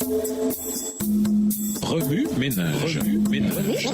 Remue ménage. Remue ménage.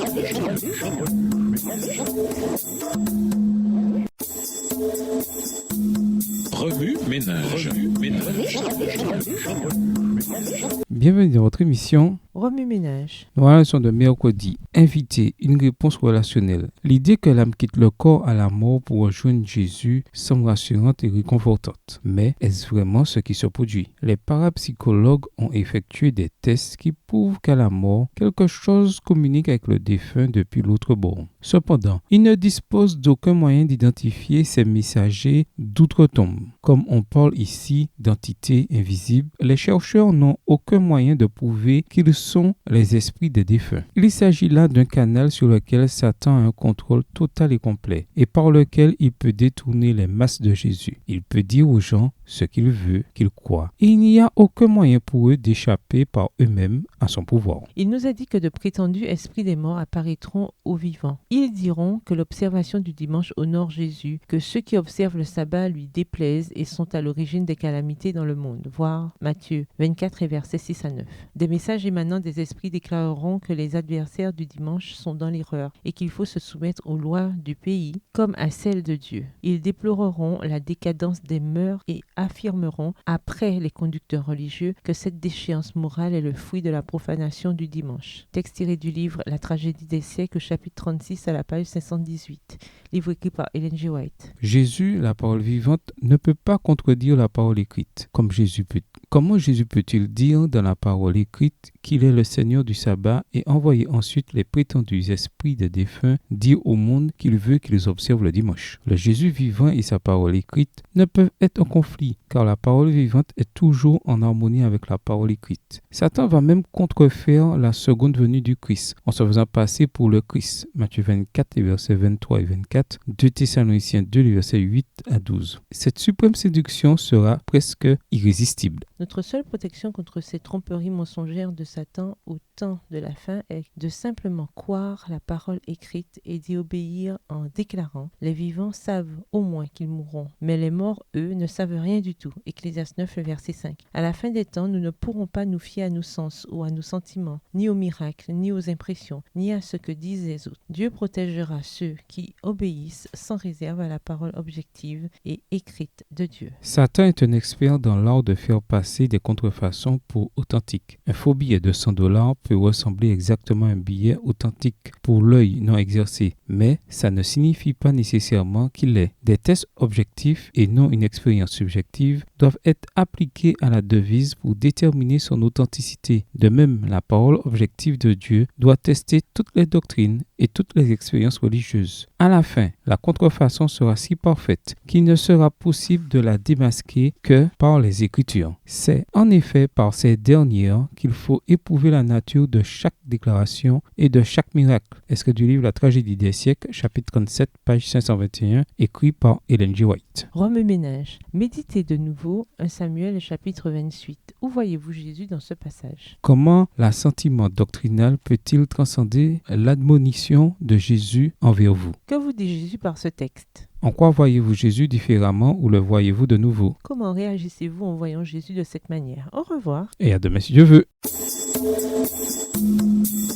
Bienvenue dans votre émission Remue ménage. Dans la leçon de mercredi. Inviter une réponse relationnelle. L'idée que l'âme quitte le corps à la mort pour rejoindre Jésus semble rassurante et réconfortante. Mais est-ce vraiment ce qui se produit? Les parapsychologues ont effectué des tests qui prouvent qu'à la mort, quelque chose communique avec le défunt depuis l'autre bord. Cependant, ils ne disposent d'aucun moyen d'identifier ces messagers d'outre-tombe. Comme on parle ici d'entités invisibles, les chercheurs n'ont aucun moyen de prouver qu'ils sont les esprits des défunts. Il s'agit là d'un canal sur lequel Satan a un contrôle total et complet et par lequel il peut détourner les masses de Jésus. Il peut dire aux gens ce qu'il veut qu'ils croient. Et il n'y a aucun moyen pour eux d'échapper par eux-mêmes à son pouvoir. Il nous a dit que de prétendus esprits des morts apparaîtront aux vivants. Ils diront que l'observation du dimanche honore Jésus, que ceux qui observent le sabbat lui déplaisent et sont à l'origine des calamités dans le monde. Voir Matthieu 24 et versets 6 à 9. Des messages émanant des esprits déclareront que les adversaires du dimanche sont dans l'erreur et qu'il faut se soumettre aux lois du pays comme à celles de Dieu. Ils déploreront la décadence des mœurs et affirmeront, après les conducteurs religieux, que cette déchéance morale est le fruit de la profanation du dimanche. Texte tiré du livre La tragédie des siècles, chapitre 36 à la page 518. Livre écrit par Ellen G. White. Jésus, la parole vivante, ne peut pas contredire la parole écrite, comme Jésus peut. Comment Jésus peut-il dire dans la parole écrite qu'il est le Seigneur du sabbat et envoyer ensuite les prétendus esprits des défunts dire au monde qu'il veut qu'ils observent le dimanche? Le Jésus vivant et sa parole écrite ne peuvent être en conflit, car la parole vivante est toujours en harmonie avec la parole écrite. Satan va même contrefaire la seconde venue du Christ, en se faisant passer pour le Christ. Matthieu 24, les versets 23 et 24, 2 Thessaloniciens 2, les versets 8 à 12. Cette suprême séduction sera presque irrésistible. Notre seule protection contre ces tromperies mensongères de Satan au temps de la fin est de simplement croire la parole écrite et d'y obéir en déclarant « Les vivants savent au moins qu'ils mourront, mais les morts, eux, ne savent rien du tout. » Ecclésiaste 9, le verset 5. À la fin des temps, nous ne pourrons pas nous fier à nos sens ou à nos sentiments, ni aux miracles, ni aux impressions, ni à ce que disent les autres. Dieu protégera ceux qui obéissent sans réserve à la parole objective et écrite de Dieu. Satan est un expert dans l'art de faire passer des contrefaçons pour authentiques. Un faux billet de $100 peut ressembler exactement à un billet authentique pour l'œil non exercé, mais ça ne signifie pas nécessairement qu'il l'est. Des tests objectifs et non une expérience subjective doivent être appliqués à la devise pour déterminer son authenticité. De même, la parole objective de Dieu doit tester toutes les doctrines et toutes les expériences religieuses. À la fin, la contrefaçon sera si parfaite qu'il ne sera possible de la démasquer que par les Écritures. C'est en effet par ces dernières qu'il faut éprouver la nature de chaque déclaration et de chaque miracle. Extrait du livre La tragédie des siècles, chapitre 37, page 521, écrit par Ellen G. White. Remue ménage. Méditez de nouveau 1 Samuel, chapitre 28. Où voyez-vous Jésus dans ce passage? Comment l'assentiment doctrinal peut-il transcender l'admonition de Jésus envers vous? Que vous dit Jésus par ce texte? En quoi voyez-vous Jésus différemment ou le voyez-vous de nouveau? Comment réagissez-vous en voyant Jésus de cette manière? Au revoir. Et à demain si Dieu veut.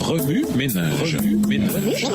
Remue ménage. Remue ménage.